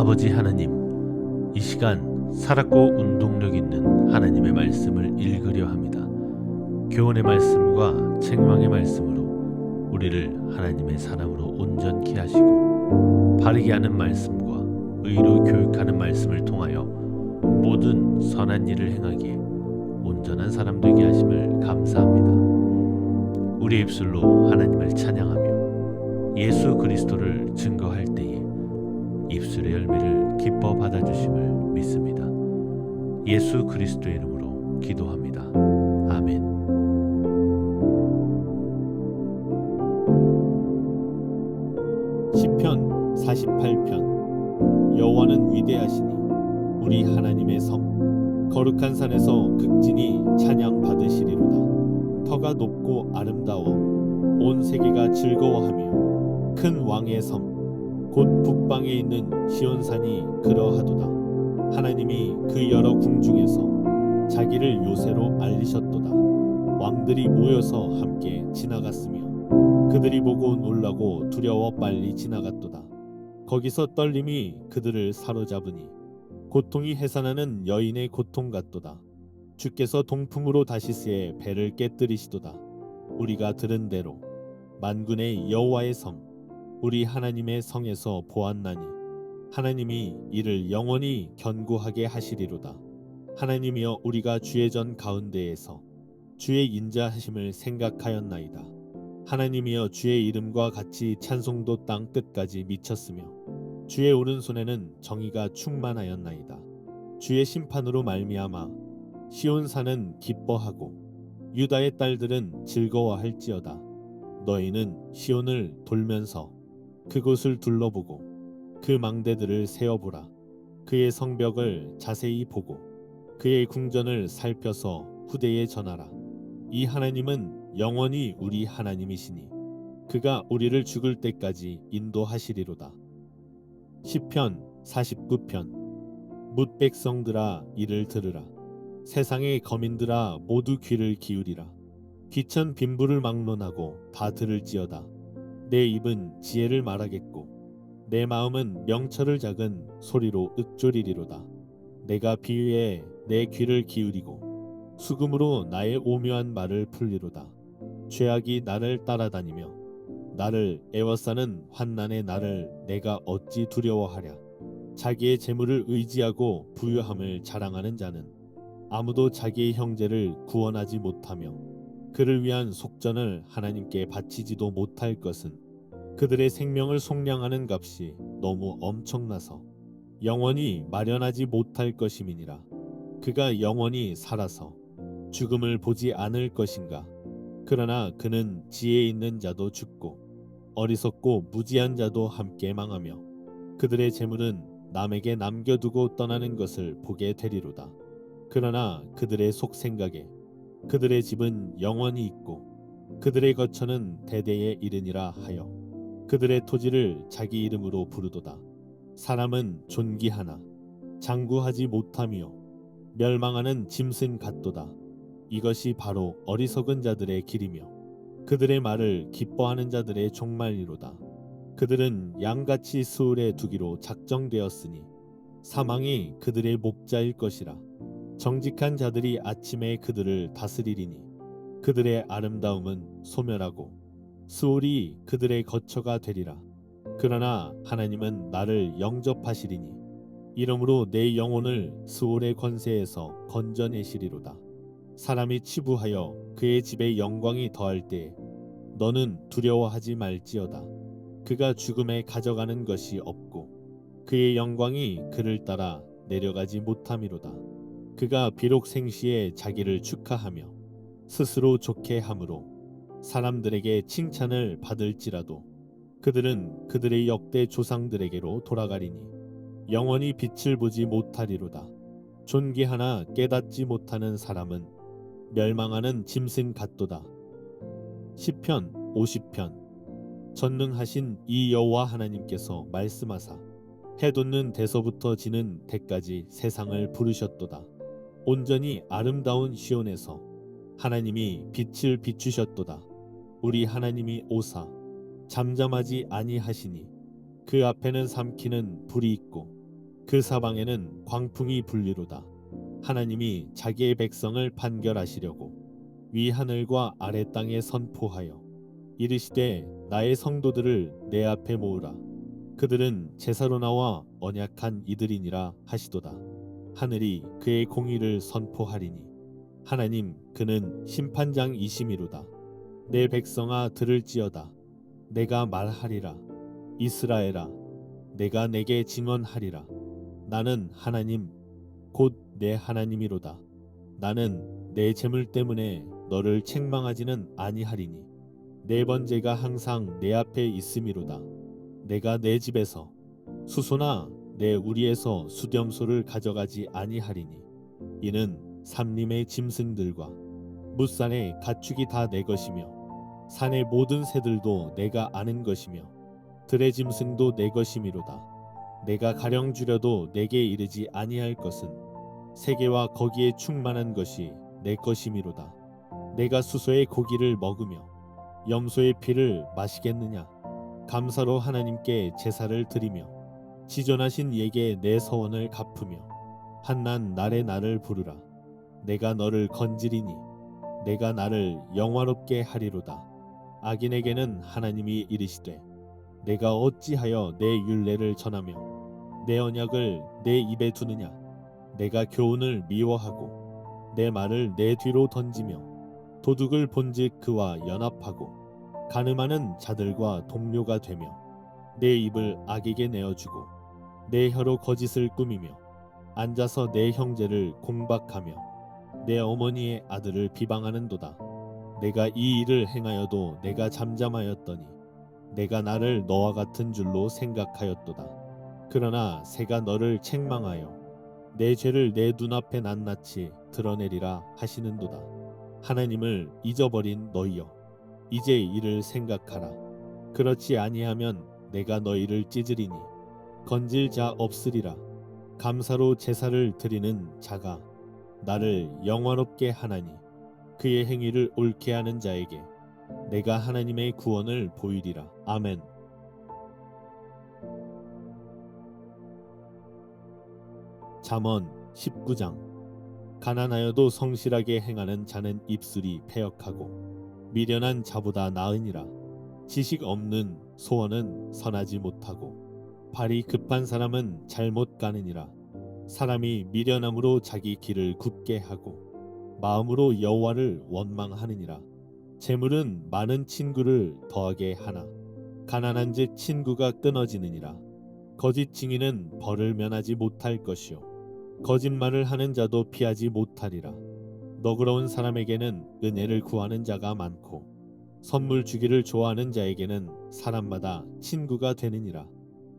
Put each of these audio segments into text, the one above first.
아버지 하나님, 이 시간 살았고 운동력 있는 하나님의 말씀을 읽으려 합니다. 교훈의 말씀과 책망의 말씀으로 우리를 하나님의 사람으로 온전케 하시고, 바르게 하는 말씀과 의로 교육하는 말씀을 통하여 모든 선한 일을 행하기에 온전한 사람 되게 하심을 감사합니다. 우리의 입술로 하나님을 찬양하며 예수 그리스도를 증거할 때에 입술의 열매를 기뻐 받아주심을 믿습니다. 예수 그리스도의 이름으로 기도합니다. 아멘. 시편 48편. 여호와는 위대하시니 우리 하나님의 성 거룩한 산에서 극진히 찬양 받으시리로다. 터가 높고 아름다워 온 세계가 즐거워하며 큰 왕의 섬 곧 북방에 있는 시온산이 그러하도다. 하나님이 그 여러 궁중에서 자기를 요새로 알리셨도다. 왕들이 모여서 함께 지나갔으며 그들이 보고 놀라고 두려워 빨리 지나갔도다. 거기서 떨림이 그들을 사로잡으니 고통이 해산하는 여인의 고통 같도다. 주께서 동풍으로 다시스의 배를 깨뜨리시도다. 우리가 들은 대로 만군의 여호와의 성 우리 하나님의 성에서 보았나니 하나님이 이를 영원히 견고하게 하시리로다. 하나님이여, 우리가 주의 전 가운데에서 주의 인자하심을 생각하였나이다. 하나님이여, 주의 이름과 같이 찬송도 땅 끝까지 미쳤으며 주의 오른손에는 정의가 충만하였나이다. 주의 심판으로 말미암아 시온산은 기뻐하고 유다의 딸들은 즐거워할지어다. 너희는 시온을 돌면서 그곳을 둘러보고 그 망대들을 세어보라. 그의 성벽을 자세히 보고 그의 궁전을 살펴서 후대에 전하라. 이 하나님은 영원히 우리 하나님이시니 그가 우리를 죽을 때까지 인도하시리로다. 시편 49편. 뭇 백성들아, 이를 들으라. 세상의 거민들아, 모두 귀를 기울이라. 귀천 빈부를 막론하고 다 들을지어다. 내 입은 지혜를 말하겠고 내 마음은 명철을 작은 소리로 읊조리리로다. 내가 비유에 내 귀를 기울이고 수금으로 나의 오묘한 말을 풀리로다. 죄악이 나를 따라다니며 나를 애워싸는 환난의 나를 내가 어찌 두려워하랴. 자기의 재물을 의지하고 부유함을 자랑하는 자는 아무도 자기의 형제를 구원하지 못하며 그를 위한 속전을 하나님께 바치지도 못할 것은 그들의 생명을 속량하는 값이 너무 엄청나서 영원히 마련하지 못할 것임이니라. 그가 영원히 살아서 죽음을 보지 않을 것인가. 그러나 그는 지혜 있는 자도 죽고 어리석고 무지한 자도 함께 망하며 그들의 재물은 남에게 남겨두고 떠나는 것을 보게 되리로다. 그러나 그들의 속생각에 그들의 집은 영원히 있고 그들의 거처는 대대에 이르니라 하여 그들의 토지를 자기 이름으로 부르도다. 사람은 존귀하나 장구하지 못하며 멸망하는 짐승 같도다. 이것이 바로 어리석은 자들의 길이며 그들의 말을 기뻐하는 자들의 종말이로다. 그들은 양같이 스울에 두기로 작정되었으니 사망이 그들의 목자일 것이라. 정직한 자들이 아침에 그들을 다스리리니 그들의 아름다움은 소멸하고 스올이 그들의 거처가 되리라. 그러나 하나님은 나를 영접하시리니 이러므로 내 영혼을 스올의 권세에서 건져내시리로다. 사람이 치부하여 그의 집에 영광이 더할 때에 너는 두려워하지 말지어다. 그가 죽음에 가져가는 것이 없고 그의 영광이 그를 따라 내려가지 못함이로다. 그가 비록 생시에 자기를 축하하며 스스로 좋게 함으로 사람들에게 칭찬을 받을지라도 그들은 그들의 역대 조상들에게로 돌아가리니 영원히 빛을 보지 못하리로다. 존귀하나 깨닫지 못하는 사람은 멸망하는 짐승 같도다. 시편 50편. 전능하신 이 여호와 하나님께서 말씀하사 해 돋는 데서부터 지는 데까지 세상을 부르셨도다. 온전히 아름다운 시온에서 하나님이 빛을 비추셨도다. 우리 하나님이 오사 잠잠하지 아니하시니 그 앞에는 삼키는 불이 있고 그 사방에는 광풍이 불리로다. 하나님이 자기의 백성을 판결하시려고 위 하늘과 아래 땅에 선포하여 이르시되 나의 성도들을 내 앞에 모으라. 그들은 제사로 나와 언약한 이들이니라 하시도다. 하늘이 그의 공의를 선포하리니 하나님 그는 심판장이심이로다. 내 백성아 들을지어다. 내가 말하리라. 이스라엘아 내가 내게 증언하리라. 나는 하나님 곧 내 하나님이로다. 나는 내 재물 때문에 너를 책망하지는 아니하리니 내 번제가 항상 내 앞에 있음이로다. 내가 내 집에서 수소나 내 우리에서 수렴소를 가져가지 아니하리니 이는 삼림의 짐승들과 뭇산의 가축이 다 내 것이며 산의 모든 새들도 내가 아는 것이며 들의 짐승도 내 것이미로다. 내가 가령 주려도 내게 이르지 아니할 것은 세계와 거기에 충만한 것이 내 것이미로다. 내가 수소의 고기를 먹으며 염소의 피를 마시겠느냐? 감사로 하나님께 제사를 드리며 지존하신 이에게 내 서원을 갚으며 한난 날에 나를 부르라. 내가 너를 건지리니 내가 나를 영화롭게 하리로다. 악인에게는 하나님이 이르시되 내가 어찌하여 내 율례를 전하며 내 언약을 내 입에 두느냐? 내가 교훈을 미워하고 내 말을 내 뒤로 던지며 도둑을 본즉 그와 연합하고 간음하는 자들과 동료가 되며 내 입을 악에게 내어주고 내 혀로 거짓을 꾸미며 앉아서 내 형제를 공박하며 내 어머니의 아들을 비방하는도다. 내가 이 일을 행하여도 내가 잠잠하였더니 내가 나를 너와 같은 줄로 생각하였도다. 그러나 새가 너를 책망하여 내 죄를 내 눈앞에 낱낱이 드러내리라 하시는도다. 하나님을 잊어버린 너희여 이제 이를 생각하라. 그렇지 아니하면 내가 너희를 찢으리니 건질 자 없으리라. 감사로 제사를 드리는 자가 나를 영화롭게 하나니 그의 행위를 옳게 하는 자에게 내가 하나님의 구원을 보이리라. 아멘. 잠언 19장. 가난하여도 성실하게 행하는 자는 입술이 패역하고 미련한 자보다 나으니라. 지식 없는 소원은 선하지 못하고 발이 급한 사람은 잘못 가느니라. 사람이 미련함으로 자기 길을 굽게 하고 마음으로 여호와를 원망하느니라. 재물은 많은 친구를 더하게 하나 가난한즉 친구가 끊어지느니라. 거짓 증인은 벌을 면하지 못할 것이요 거짓말을 하는 자도 피하지 못하리라. 너그러운 사람에게는 은혜를 구하는 자가 많고 선물 주기를 좋아하는 자에게는 사람마다 친구가 되느니라.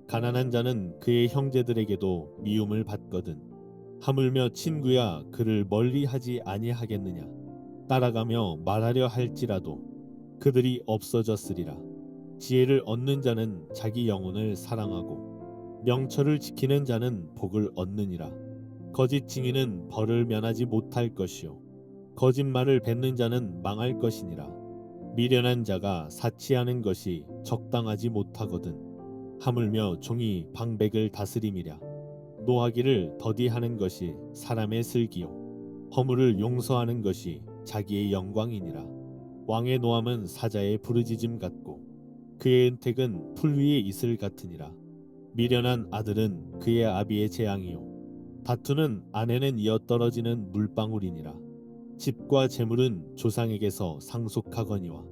가난한 자는 그의 형제들에게도 미움을 받거든 하물며 친구야 그를 멀리하지 아니하겠느냐. 따라가며 말하려 할지라도 그들이 없어졌으리라. 지혜를 얻는 자는 자기 영혼을 사랑하고 명철을 지키는 자는 복을 얻느니라. 거짓 증인은 벌을 면하지 못할 것이요 거짓말을 뱉는 자는 망할 것이니라. 미련한 자가 사치하는 것이 적당하지 못하거든 하물며 종이 방백을 다스림이랴. 노하기를 더디하는 것이 사람의 슬기요 허물을 용서하는 것이 자기의 영광이니라. 왕의 노함은 사자의 부르짖음 같고 그의 은택은 풀 위에 이슬 같으니라. 미련한 아들은 그의 아비의 재앙이요 다투는 아내는 이어 떨어지는 물방울이니라. 집과 재물은 조상에게서 상속하거니와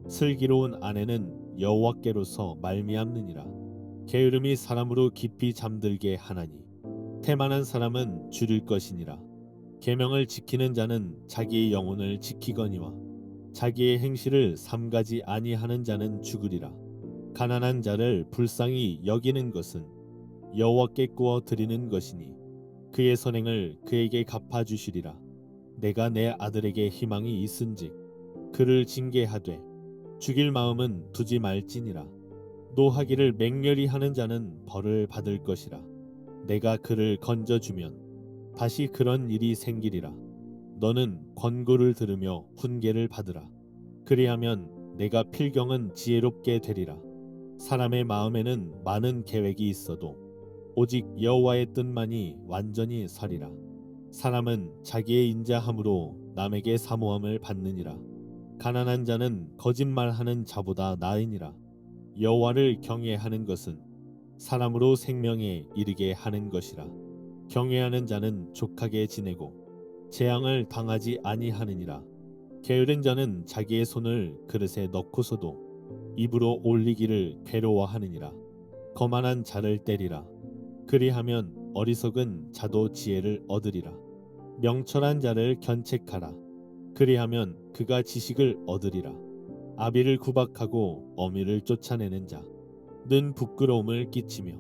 슬기로운 아내는 여호와께로서 말미암느니라. 게으름이 사람으로 깊이 잠들게 하나니 태만한 사람은 줄일 것이니라. 계명을 지키는 자는 자기의 영혼을 지키거니와 자기의 행실을 삼가지 아니하는 자는 죽으리라. 가난한 자를 불쌍히 여기는 것은 여호와께 구워 드리는 것이니 그의 선행을 그에게 갚아주시리라. 내가 내 아들에게 희망이 있은즉 그를 징계하되 죽일 마음은 두지 말지니라. 노하기를 맹렬히 하는 자는 벌을 받을 것이라. 내가 그를 건져주면 다시 그런 일이 생기리라. 너는 권고를 들으며 훈계를 받으라. 그리하면 내가 필경은 지혜롭게 되리라. 사람의 마음에는 많은 계획이 있어도 오직 여호와의 뜻만이 완전히 서리라. 사람은 자기의 인자함으로 남에게 사모함을 받느니라. 가난한 자는 거짓말하는 자보다 나으니라. 여호와를 경외하는 것은 사람으로 생명에 이르게 하는 것이라. 경외하는 자는 족하게 지내고 재앙을 당하지 아니하느니라. 게으른 자는 자기의 손을 그릇에 넣고서도 입으로 올리기를 괴로워하느니라. 거만한 자를 때리라. 그리하면 어리석은 자도 지혜를 얻으리라. 명철한 자를 견책하라. 그리하면 그가 지식을 얻으리라. 아비를 구박하고 어미를 쫓아내는 자 는 부끄러움을 끼치며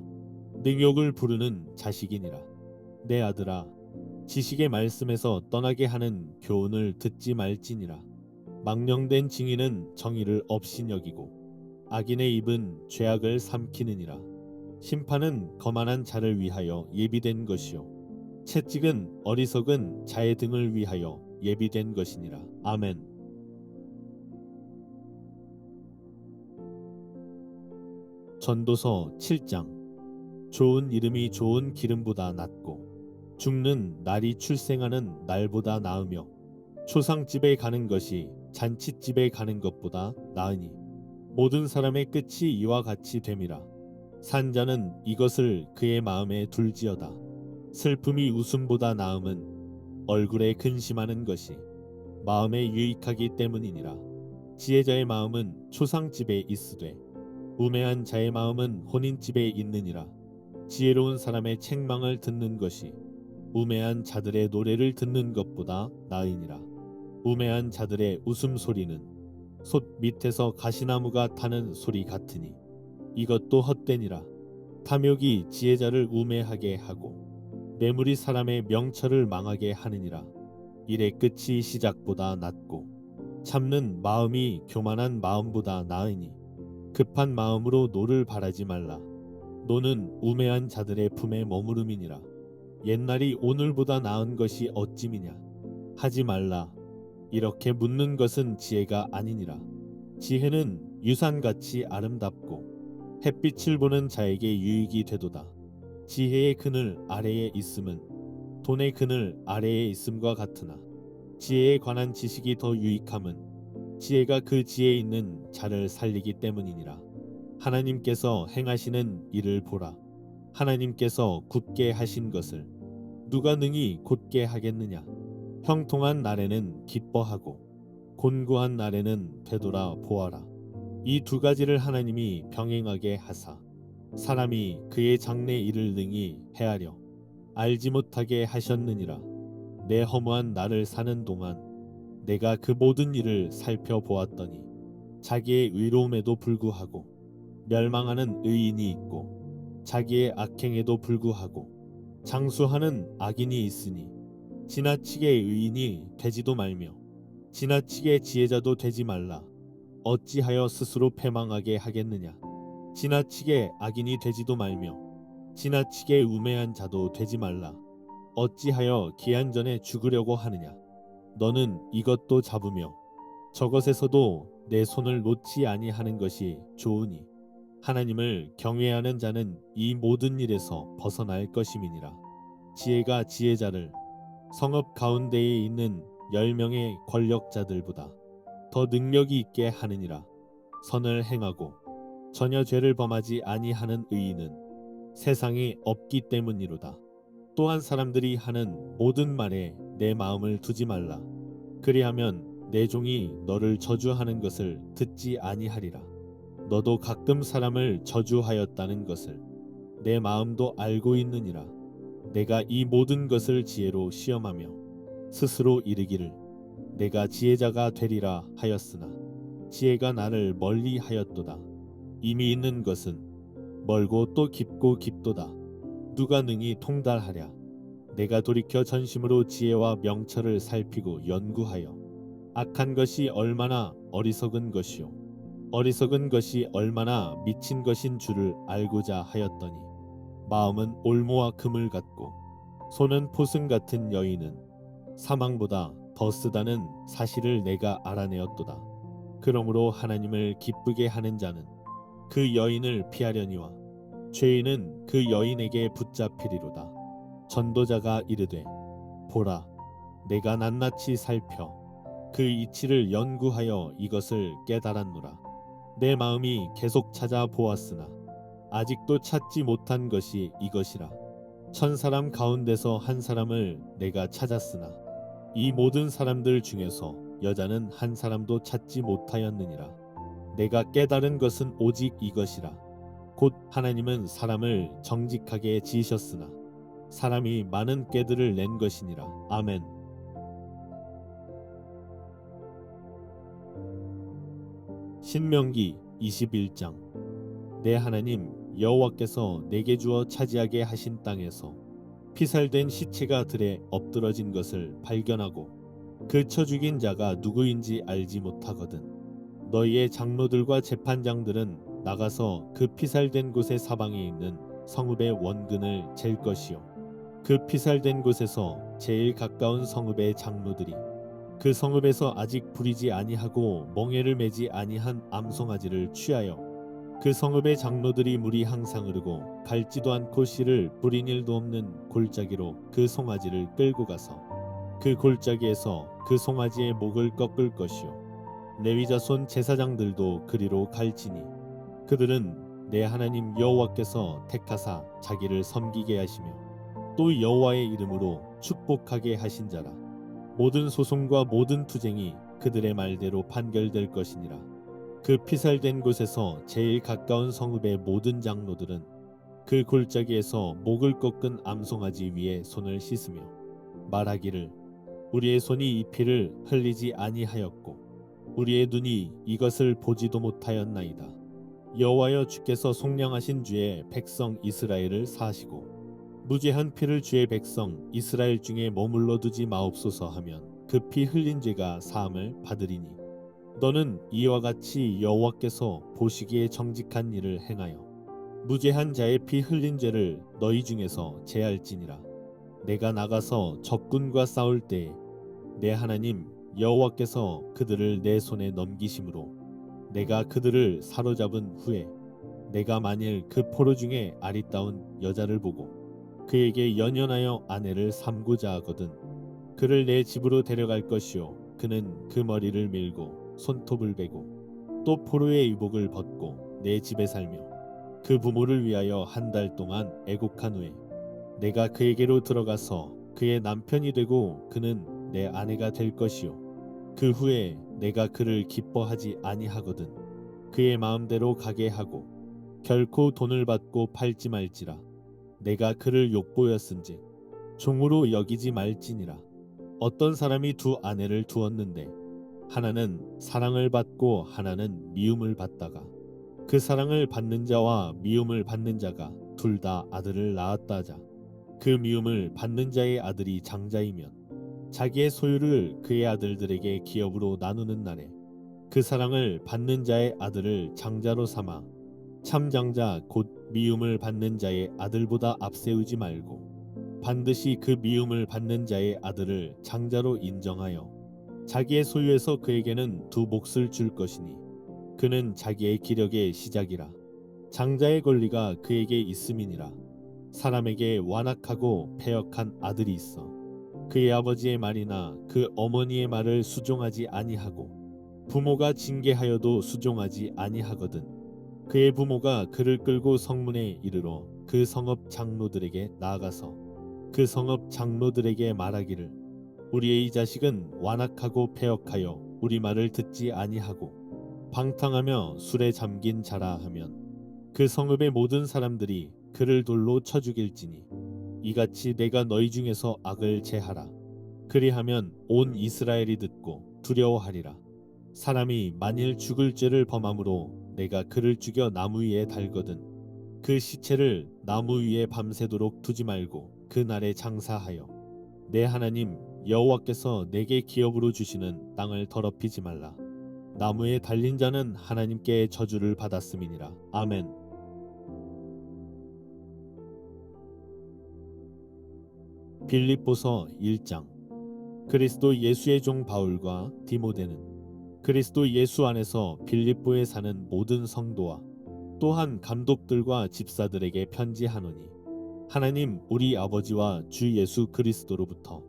능욕을 부르는 자식이니라. 내 아들아, 지식의 말씀에서 떠나게 하는 교훈을 듣지 말지니라. 망령된 징의는 정의를 없이 여기고 악인의 입은 죄악을 삼키느니라. 심판은 거만한 자를 위하여 예비된 것이요 채찍은 어리석은 자의 등을 위하여 예비된 것이니라. 아멘. 전도서 7장. 좋은 이름이 좋은 기름보다 낫고 죽는 날이 출생하는 날보다 나으며 초상집에 가는 것이 잔치집에 가는 것보다 나으니 모든 사람의 끝이 이와 같이 됨이라. 산자는 이것을 그의 마음에 둘지어다. 슬픔이 웃음보다 나음은 얼굴에 근심하는 것이 마음에 유익하기 때문이니라. 지혜자의 마음은 초상집에 있으되 우매한 자의 마음은 혼인집에 있느니라. 지혜로운 사람의 책망을 듣는 것이 우매한 자들의 노래를 듣는 것보다 나으니라. 우매한 자들의 웃음소리는 솥 밑에서 가시나무가 타는 소리 같으니 이것도 헛되니라. 탐욕이 지혜자를 우매하게 하고 뇌물이 사람의 명철을 망하게 하느니라. 일의 끝이 시작보다 낫고 참는 마음이 교만한 마음보다 나으니 급한 마음으로 노를 바라지 말라. 노는 우매한 자들의 품에 머무름이니라. 옛날이 오늘보다 나은 것이 어찌미냐. 하지 말라. 이렇게 묻는 것은 지혜가 아니니라. 지혜는 유산같이 아름답고 햇빛을 보는 자에게 유익이 되도다. 지혜의 그늘 아래에 있음은 돈의 그늘 아래에 있음과 같으나 지혜에 관한 지식이 더 유익함은 지혜가 그 지혜에 있는 자를 살리기 때문이니라. 하나님께서 행하시는 일을 보라. 하나님께서 굳게 하신 것을 누가 능히 곧게 하겠느냐. 형통한 날에는 기뻐하고 곤고한 날에는 되돌아 보아라. 이 두 가지를 하나님이 병행하게 하사 사람이 그의 장래 일을 능히 헤아려 알지 못하게 하셨느니라. 내 허무한 날을 사는 동안 내가 그 모든 일을 살펴보았더니 자기의 의로움에도 불구하고 멸망하는 의인이 있고 자기의 악행에도 불구하고 장수하는 악인이 있으니 지나치게 의인이 되지도 말며 지나치게 지혜자도 되지 말라. 어찌하여 스스로 패망하게 하겠느냐. 지나치게 악인이 되지도 말며 지나치게 우매한 자도 되지 말라. 어찌하여 기한 전에 죽으려고 하느냐. 너는 이것도 잡으며 저것에서도 내 손을 놓지 아니하는 것이 좋으니 하나님을 경외하는 자는 이 모든 일에서 벗어날 것임이니라. 지혜가 지혜자를 성읍 가운데에 있는 10명의 권력자들보다 더 능력이 있게 하느니라. 선을 행하고 전혀 죄를 범하지 아니하는 의인은 세상에 없기 때문이로다. 또한 사람들이 하는 모든 말에 내 마음을 두지 말라. 그리하면 내 종이 너를 저주하는 것을 듣지 아니하리라. 너도 가끔 사람을 저주하였다는 것을 내 마음도 알고 있느니라. 내가 이 모든 것을 지혜로 시험하며 스스로 이르기를 내가 지혜자가 되리라 하였으나 지혜가 나를 멀리 하였도다. 이미 있는 것은 멀고 또 깊고 깊도다. 누가 능히 통달하랴. 내가 돌이켜 전심으로 지혜와 명철을 살피고 연구하여 악한 것이 얼마나 어리석은 것이요 어리석은 것이 얼마나 미친 것인 줄을 알고자 하였더니 마음은 올무와 금을 같고 손은 포승 같은 여인은 사망보다 더 쓰다는 사실을 내가 알아내었도다. 그러므로 하나님을 기쁘게 하는 자는 그 여인을 피하려니와 죄인은 그 여인에게 붙잡히리로다. 전도자가 이르되 보라, 내가 낱낱이 살펴 그 이치를 연구하여 이것을 깨달았노라. 내 마음이 계속 찾아 보았으나 아직도 찾지 못한 것이 이것이라. 1000사람 가운데서 한 사람을 내가 찾았으나 이 모든 사람들 중에서 여자는 한 사람도 찾지 못하였느니라. 내가 깨달은 것은 오직 이것이라. 곧 하나님은 사람을 정직하게 지으셨으나 사람이 많은 꾀들을 낸 것이니라. 아멘. 신명기 21장. 내 하나님 여호와께서 내게 주어 차지하게 하신 땅에서 피살된 시체가 들에 엎드러진 것을 발견하고 그 쳐 죽인 자가 누구인지 알지 못하거든. 너희의 장로들과 재판장들은 나가서 그 피살된 곳의 사방에 있는 성읍의 원근을 잴 것이요, 그 피살된 곳에서 제일 가까운 성읍의 장로들이 그 성읍에서 아직 부리지 아니하고 멍에를 매지 아니한 암송아지를 취하여 그 성읍의 장로들이 물이 항상 흐르고 갈지도 않고 씨를 뿌린 일도 없는 골짜기로 그 송아지를 끌고 가서 그 골짜기에서 그 송아지의 목을 꺾을 것이요, 레위 자손 제사장들도 그리로 갈지니 그들은 내 하나님 여호와께서 택하사 자기를 섬기게 하시며 또 여호와의 이름으로 축복하게 하신 자라. 모든 소송과 모든 투쟁이 그들의 말대로 판결될 것이니라. 그 피살된 곳에서 제일 가까운 성읍의 모든 장로들은 그 골짜기에서 목을 꺾은 암송아지 위에 손을 씻으며 말하기를 우리의 손이 이 피를 흘리지 아니하였고 우리의 눈이 이것을 보지도 못하였나이다. 여호와여, 주께서 속량하신 주의 백성 이스라엘을 사시고 무죄한 피를 주의 백성 이스라엘 중에 머물러 두지 마옵소서 하면 그 피 흘린 죄가 사함을 받으리니 너는 이와 같이 여호와께서 보시기에 정직한 일을 행하여 무죄한 자의 피 흘린 죄를 너희 중에서 제할지니라. 내가 나가서 적군과 싸울 때에 내 하나님 여호와께서 그들을 내 손에 넘기심으로 내가 그들을 사로잡은 후에 내가 만일 그 포로 중에 아리따운 여자를 보고 그에게 연연하여 아내를 삼고자 하거든 그를 내 집으로 데려갈 것이요, 그는 그 머리를 밀고 손톱을 베고 또 포로의 의복을 벗고 내 집에 살며 그 부모를 위하여 한 달 동안 애곡한 후에 내가 그에게로 들어가서 그의 남편이 되고 그는 내 아내가 될 것이요, 그 후에 내가 그를 기뻐하지 아니하거든 그의 마음대로 가게 하고 결코 돈을 받고 팔지 말지라. 내가 그를 욕보였은즉 종으로 여기지 말지니라. 어떤 사람이 두 아내를 두었는데 하나는 사랑을 받고 하나는 미움을 받다가 그 사랑을 받는 자와 미움을 받는 자가 둘 다 아들을 낳았다 하자. 그 미움을 받는 자의 아들이 장자이면 자기의 소유를 그의 아들들에게 기업으로 나누는 날에 그 사랑을 받는 자의 아들을 장자로 삼아 참 장자 곧 미움을 받는 자의 아들보다 앞세우지 말고 반드시 그 미움을 받는 자의 아들을 장자로 인정하여 자기의 소유에서 그에게는 두 몫을 줄 것이니 그는 자기의 기력의 시작이라. 장자의 권리가 그에게 있음이니라. 사람에게 완악하고 패역한 아들이 있어 그의 아버지의 말이나 그 어머니의 말을 수종하지 아니하고 부모가 징계하여도 수종하지 아니하거든 그의 부모가 그를 끌고 성문에 이르러 그 성읍 장로들에게 나아가서 그 성읍 장로들에게 말하기를 우리의 이 자식은 완악하고 패역하여 우리 말을 듣지 아니하고 방탕하며 술에 잠긴 자라 하면 그 성읍의 모든 사람들이 그를 돌로 쳐 죽일지니 이같이 내가 너희 중에서 악을 제하라. 그리하면 온 이스라엘이 듣고 두려워하리라. 사람이 만일 죽을 죄를 범함으로 내가 그를 죽여 나무 위에 달거든 그 시체를 나무 위에 밤새도록 두지 말고 그 날에 장사하여 내 하나님 여호와께서 내게 기업으로 주시는 땅을 더럽히지 말라. 나무에 달린 자는 하나님께 저주를 받았음이니라. 아멘. 빌립보서 1장. 그리스도 예수의 종 바울과 디모데는 그리스도 예수 안에서 빌립보에 사는 모든 성도와 또한 감독들과 집사들에게 편지하노니 하나님 우리 아버지와 주 예수 그리스도로부터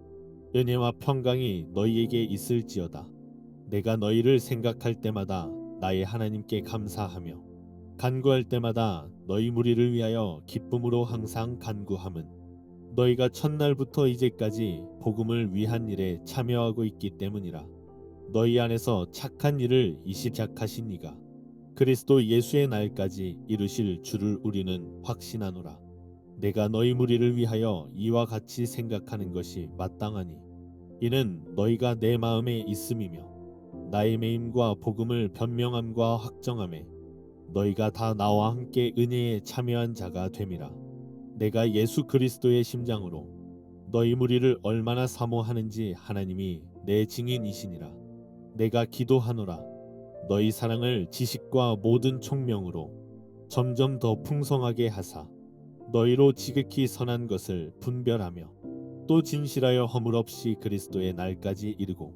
은혜와 평강이 너희에게 있을지어다. 내가 너희를 생각할 때마다 나의 하나님께 감사하며 간구할 때마다 너희 무리를 위하여 기쁨으로 항상 간구함은 너희가 첫날부터 이제까지 복음을 위한 일에 참여하고 있기 때문이라. 너희 안에서 착한 일을 시작하신 이가 그리스도 예수의 날까지 이루실 줄을 우리는 확신하노라. 내가 너희 무리를 위하여 이와 같이 생각하는 것이 마땅하니 이는 너희가 내 마음에 있음이며 나의 매임과 복음을 변명함과 확정함에 너희가 다 나와 함께 은혜에 참여한 자가 됨이라. 내가 예수 그리스도의 심장으로 너희 무리를 얼마나 사모하는지 하나님이 내 증인이시니라. 내가 기도하노라. 너희 사랑을 지식과 모든 총명으로 점점 더 풍성하게 하사 너희로 지극히 선한 것을 분별하며 또 진실하여 허물 없이 그리스도의 날까지 이르고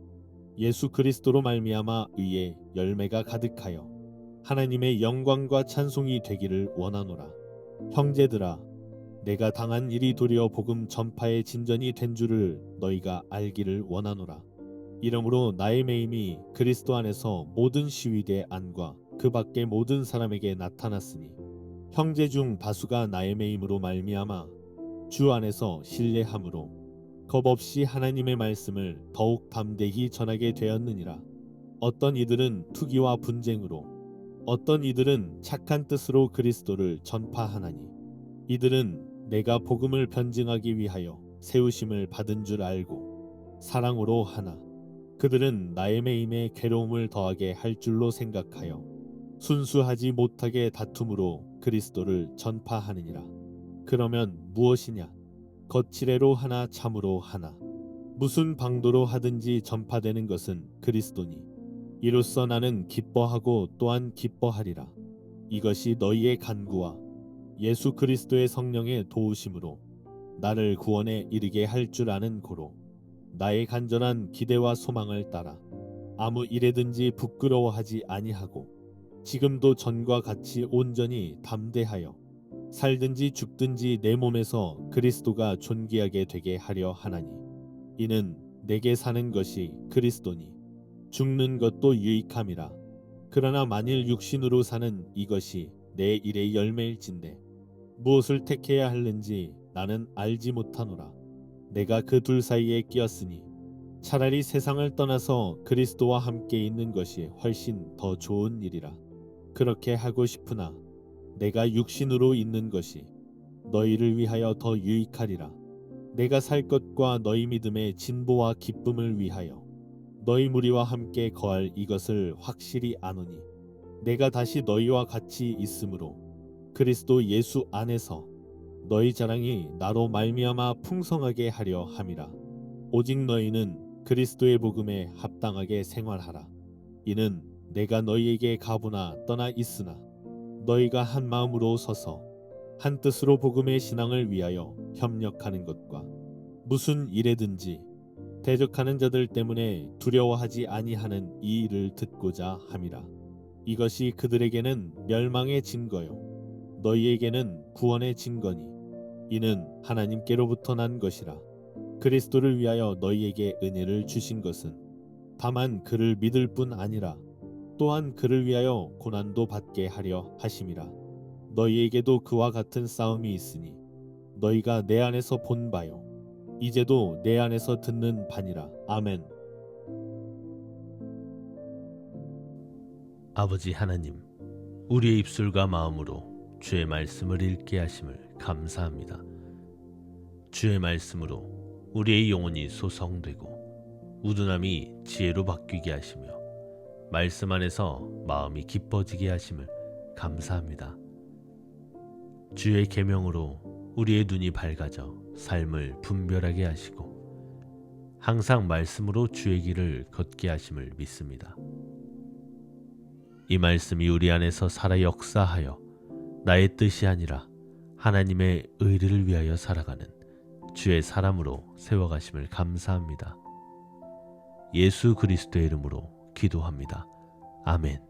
예수 그리스도로 말미암아 의의 열매가 가득하여 하나님의 영광과 찬송이 되기를 원하노라. 형제들아, 내가 당한 일이 도리어 복음 전파의 진전이 된 줄을 너희가 알기를 원하노라. 이러므로 나의 매임이 그리스도 안에서 모든 시위대 안과 그 밖의 모든 사람에게 나타났으니 형제 중 다수가 나의 매임으로 말미암아 주 안에서 신뢰함으로 겁없이 하나님의 말씀을 더욱 담대히 전하게 되었느니라. 어떤 이들은 투기와 분쟁으로 어떤 이들은 착한 뜻으로 그리스도를 전파하나니 이들은 내가 복음을 변증하기 위하여 세우심을 받은 줄 알고 사랑으로 하나 그들은 나의 매임에 괴로움을 더하게 할 줄로 생각하여 순수하지 못하게 다툼으로 그리스도를 전파하느니라. 그러면 무엇이냐? 거칠애로 하나 참으로 하나 무슨 방도로 하든지 전파되는 것은 그리스도니 이로써 나는 기뻐하고 또한 기뻐하리라. 이것이 너희의 간구와 예수 그리스도의 성령의 도우심으로 나를 구원에 이르게 할 줄 아는 고로 나의 간절한 기대와 소망을 따라 아무 일에든지 부끄러워하지 아니하고 지금도 전과 같이 온전히 담대하여 살든지 죽든지 내 몸에서 그리스도가 존귀하게 되게 하려 하나니 이는 내게 사는 것이 그리스도니 죽는 것도 유익함이라. 그러나 만일 육신으로 사는 이것이 내 일의 열매일진대 무엇을 택해야 하는지 나는 알지 못하노라. 내가 그 둘 사이에 끼었으니 차라리 세상을 떠나서 그리스도와 함께 있는 것이 훨씬 더 좋은 일이라. 그렇게 하고 싶으나 내가 육신으로 있는 것이 너희를 위하여 더 유익하리라. 내가 살 것과 너희 믿음의 진보와 기쁨을 위하여 너희 무리와 함께 거할 이것을 확실히 아노니 내가 다시 너희와 같이 있으므로 그리스도 예수 안에서 너희 자랑이 나로 말미암아 풍성하게 하려 함이라. 오직 너희는 그리스도의 복음에 합당하게 생활하라. 이는 내가 너희에게 가보나 떠나 있으나 너희가 한 마음으로 서서 한 뜻으로 복음의 신앙을 위하여 협력하는 것과 무슨 일에든지 대적하는 자들 때문에 두려워하지 아니하는 이 일을 듣고자 함이라. 이것이 그들에게는 멸망의 증거요 너희에게는 구원의 증거니 이는 하나님께로부터 난 것이라. 그리스도를 위하여 너희에게 은혜를 주신 것은 다만 그를 믿을 뿐 아니라 또한 그를 위하여 고난도 받게 하려 하심이라. 너희에게도 그와 같은 싸움이 있으니 너희가 내 안에서 본 바요 이제도 내 안에서 듣는 바니라. 아멘. 아버지 하나님, 우리의 입술과 마음으로 주의 말씀을 읽게 하심을 감사합니다. 주의 말씀으로 우리의 영혼이 소성되고 우둔함이 지혜로 바뀌게 하시며 말씀 안에서 마음이 기뻐지게 하심을 감사합니다. 주의 계명으로 우리의 눈이 밝아져 삶을 분별하게 하시고 항상 말씀으로 주의 길을 걷게 하심을 믿습니다. 이 말씀이 우리 안에서 살아 역사하여 나의 뜻이 아니라 하나님의 의를 위하여 살아가는 주의 사람으로 세워가심을 감사합니다. 예수 그리스도의 이름으로 기도합니다. 아멘.